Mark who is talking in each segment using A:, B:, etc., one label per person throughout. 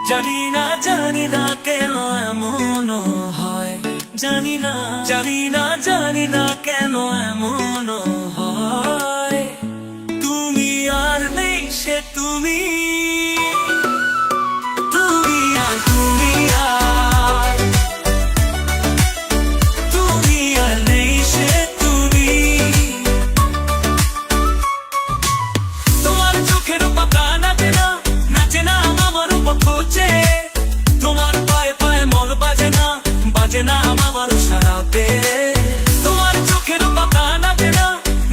A: জানি না কেন এমন হয়, জানি না জানি না কেন এমন হয়। তুমি আর নেই সে তুমি, তুমি আর তুমি আর তুমি আর নেই সে তুমি। তোমার চোখের পাতা নাচে না, নাচে না আমার উপর খোঁজে। তোমার পায়ে পায়ে মন বাজে না, বাজে না আমার সারাতে। তোমার চোখের পাতা নাচে না,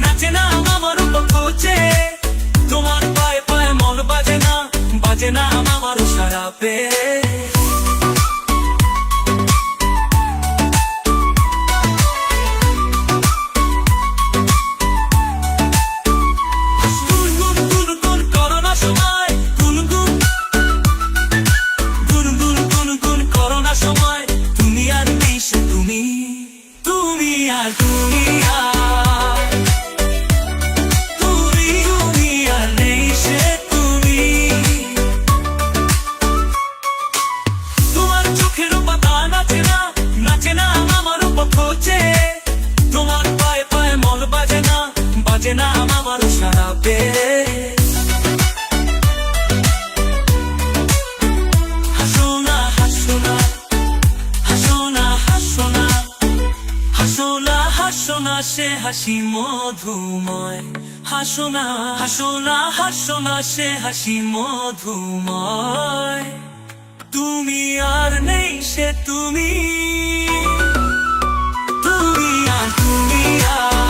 A: নাচে না আমার উপর খোঁজে। তোমার পায়ে পায়ে মন বাজে না, বাজে না আমার সারাতে। না আমার সারাতে। হাসো না হাসো না হাসো না হাসো না হাসো না হাসো না সে হাসি মধুময়। হাসো না হাসো না হাসো না সে হাসি মধুময়। তুমি আর নেই সে তুমি, তুমি আর তুমি আর